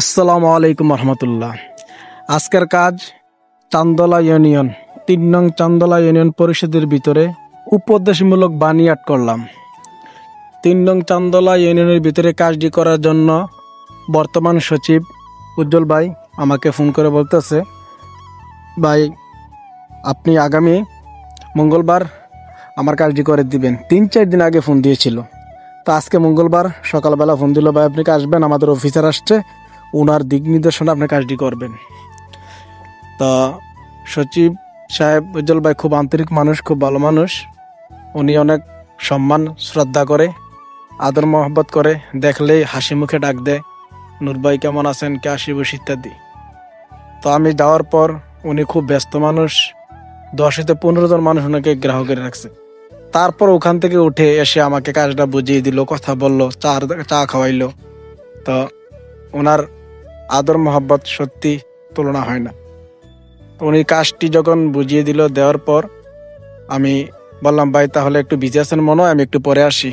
আসসালামু আলাইকুম রহমতুল্লাহ। আজকের কাজ চান্দলা ইউনিয়ন ৩ নং চান্দলা ইউনিয়ন পরিষদের ভিতরে উপদেশমূলক বাণী আট করলাম। ৩ নং চান্দলা ইউনিয়নের ভিতরে কাজটি করার জন্য বর্তমান সচিব উজ্জ্বল ভাই আমাকে ফোন করে বলতেছে, ভাই আপনি আগামী মঙ্গলবার আমার কাজটি করে দিবেন। ৩-৪ দিন আগে ফোন দিয়েছিল, তো আজকে মঙ্গলবার সকালবেলা ফোন দিল, ভাই আপনি আসবেন, আমাদের অফিসার আসছে, ওনার দিক নির্দেশনা আপনি কাজটি করবেন। তো সচিব সাহেব উজ্জ্বল ভাই খুব আন্তরিক মানুষ, খুব ভালো মানুষ। উনি অনেক সম্মান শ্রদ্ধা করে, আদর মহব্বত করে, দেখলেই হাসি মুখে ডাক দেয়, নূর ভাই কেমন আছেন, কে আসিবস ইত্যাদি। তো আমি যাওয়ার পর উনি খুব ব্যস্ত মানুষ, 10-15 জন মানুষ ওনাকে গ্রাহকের রাখছে। তারপর ওখান থেকে উঠে এসে আমাকে কাজটা বুঝিয়ে দিল, কথা বলল, চা খাওয়াইলো। তো ওনার আদর মহব্বত সত্যি তুলনা হয় না। তো উনি কাজটি যখন বুঝিয়ে দিল, দেওয়ার পর আমি বললাম, ভাই তাহলে একটু বিজি আছেন মনে হয়, আমি একটু পরে আসি।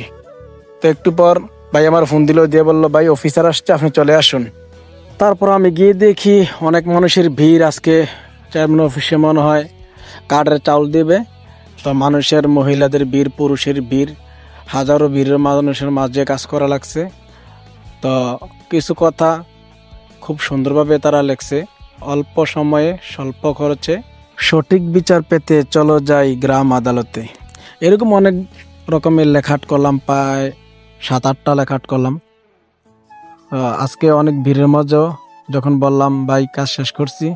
তো একটু পর ভাই আমার ফোন দিল, দিয়ে বললো, ভাই অফিসার আসছে, আপনি চলে আসুন। তারপর আমি গিয়ে দেখি অনেক মানুষের ভিড়। আজকে চেয়ারম্যান অফিসে মনে হয় কার্ডের চাউল দেবে। তো মানুষের, মহিলাদের ভিড়, পুরুষের ভিড়, হাজারো ভিড়ের মানুষের মাঝে কাজ করা লাগছে। তো কিছু কথা খুব সুন্দরভাবে তারা লেখছে, অল্প সময়ে স্বল্প খরচে সঠিক বিচার পেতে চলো যাই গ্রাম আদালতে। এরকম অনেক রকমের লেখাট করলাম, প্রায় 7-8টা লেখাট করলাম। আজকে অনেক ভিড়ের মাঝেও যখন বললাম ভাই কাজ শেষ করছি,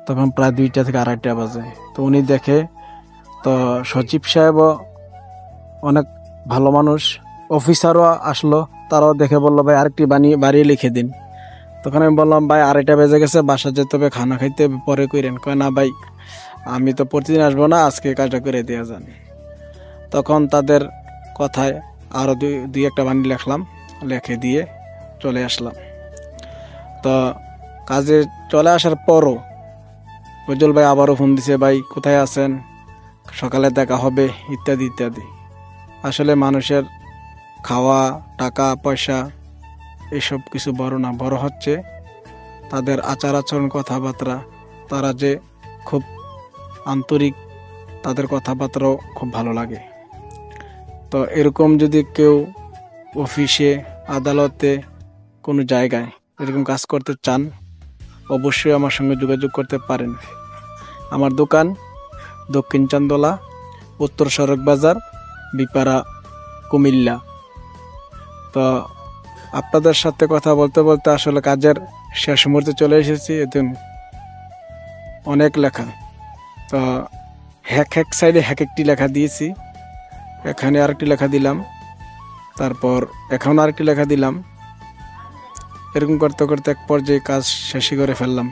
তখন প্রায় 2টা থেকে 2:30 বাজে। তো উনি দেখে, তো সচিব সাহেবও অনেক ভালো মানুষ, অফিসারও আসলো, তারাও দেখে বললো, ভাই আরেকটি বাড়িয়ে লিখে দিন। তখন আমি বললাম, ভাই 2:30 বেজে গেছে, বাসা যেতে হবে, খানা খাইতে পরে করেন। কয় না ভাই, আমি তো প্রতিদিন আসবো না, আজকে কাজটা করে দিয়ে যান। তখন তাদের কথায় আরও দুই একটা বাণী লিখলাম, লিখে দিয়ে চলে আসলাম। তো কাজে চলে আসার পরও উজ্জ্বল ভাই আবারও ফোন দিছে, ভাই কোথায় আছেন, সকালে দেখা হবে ইত্যাদি ইত্যাদি। আসলে মানুষের খাওয়া, টাকা পয়সা এসব কিছু বড় না, বড় হচ্ছে তাদের আচার আচরণ, কথাবার্তা। তারা যে খুব আন্তরিক, তাদের কথাবার্তাও খুব ভালো লাগে। তো এরকম যদি কেউ অফিসে, আদালতে, কোনো জায়গায় এরকম কাজ করতে চান, অবশ্যই আমার সঙ্গে যোগাযোগ করতে পারেন। আমার দোকান দক্ষিণ চান্দলা, উত্তর সড়ক বাজার, বিপাড়া, কুমিল্লা। তো আপনাদের সাথে কথা বলতে বলতে আসলে কাজের শেষ মুহূর্তে চলে এসেছি। এদিন অনেক লেখা, তো এক সাইডে একটি লেখা দিয়েছি, এখানে আরেকটি লেখা দিলাম, তারপর এখন আরেকটি লেখা দিলাম। এরকম করতে করতে এক পর্যায়ে কাজ শেষই করে ফেললাম।